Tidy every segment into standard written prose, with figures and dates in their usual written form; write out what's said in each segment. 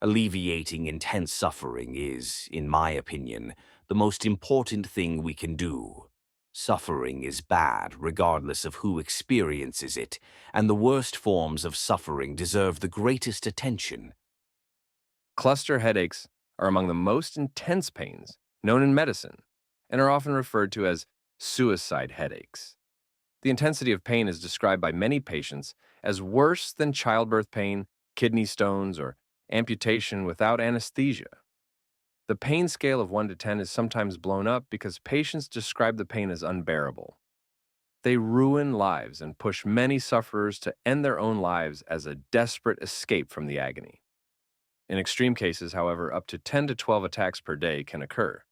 Alleviating intense suffering is, in my opinion, the most important thing we can do. Suffering is bad regardless of who experiences it, and the worst forms of suffering deserve the greatest attention. Cluster headaches are among the most intense pains known in medicine and are often referred to as suicide headaches. The intensity of pain is described by many patients as worse than childbirth pain, kidney stones, or amputation without anesthesia. The pain scale of 1 to 10 is sometimes blown up because patients describe the pain as unbearable. They ruin lives and push many sufferers to end their own lives as a desperate escape from the agony. In extreme cases, however, up to 10 to 12 attacks per day can occur,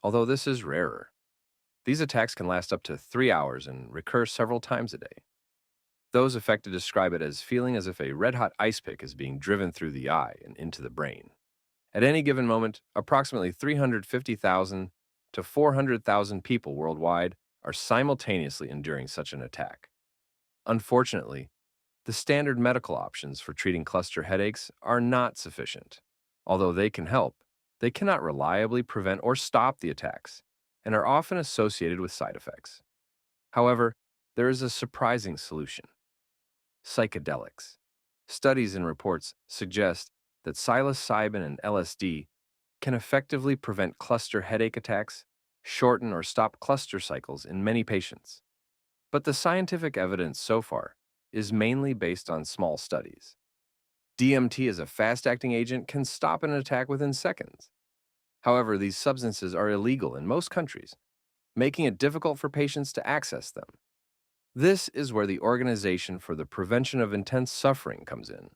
although this is rarer. These attacks can last up to 3 hours and recur several times a day. Those affected describe it as feeling as if a red-hot ice pick is being driven through the eye and into the brain. At any given moment, approximately 350,000 to 400,000 people worldwide are simultaneously enduring such an attack. Unfortunately, the standard medical options for treating cluster headaches are not sufficient. Although they can help, they cannot reliably prevent or stop the attacks and are often associated with side effects. However, there is a surprising solution: psychedelics. Studies and reports suggest that psilocybin and LSD can effectively prevent cluster headache attacks, shorten or stop cluster cycles in many patients. But the scientific evidence so far is mainly based on small studies. DMT as a fast-acting agent can stop an attack within seconds. However, these substances are illegal in most countries, making it difficult for patients to access them. This is where the Organization for the Prevention of Intense Suffering comes in.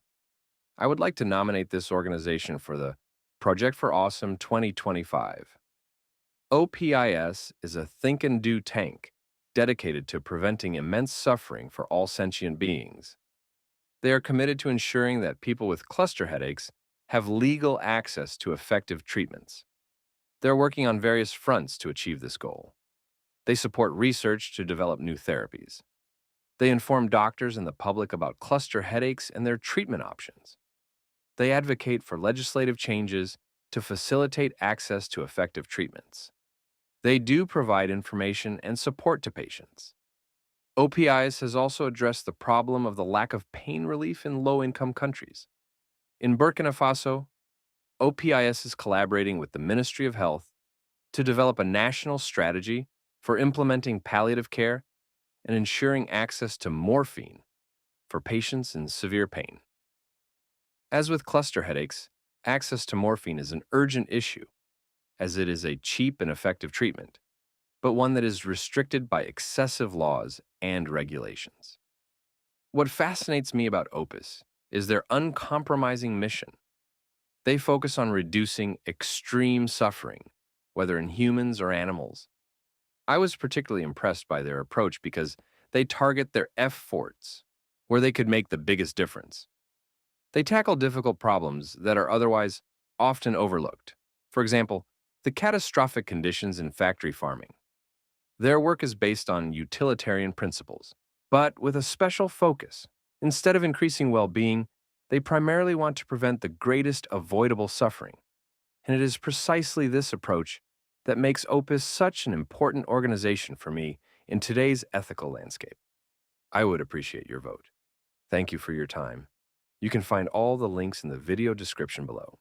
I would like to nominate this organization for the Project for Awesome 2025. OPIS is a think and do tank dedicated to preventing immense suffering for all sentient beings. They are committed to ensuring that people with cluster headaches have legal access to effective treatments. They're working on various fronts to achieve this goal. They support research to develop new therapies. They inform doctors and the public about cluster headaches and their treatment options. They advocate for legislative changes to facilitate access to effective treatments. They do provide information and support to patients. OPIS has also addressed the problem of the lack of pain relief in low-income countries. In Burkina Faso, OPIS is collaborating with the Ministry of Health to develop a national strategy for implementing palliative care and ensuring access to morphine for patients in severe pain. As with cluster headaches, access to morphine is an urgent issue, as it is a cheap and effective treatment, but one that is restricted by excessive laws and regulations. What fascinates me about OPIS is their uncompromising mission. They focus on reducing extreme suffering, whether in humans or animals. I was particularly impressed by their approach because they target their efforts, where they could make the biggest difference. They tackle difficult problems that are otherwise often overlooked. For example, the catastrophic conditions in factory farming. Their work is based on utilitarian principles, but with a special focus. Instead of increasing well-being, they primarily want to prevent the greatest avoidable suffering. And it is precisely this approach that makes OPIS such an important organization for me in today's ethical landscape. I would appreciate your vote. Thank you for your time. You can find all the links in the video description below.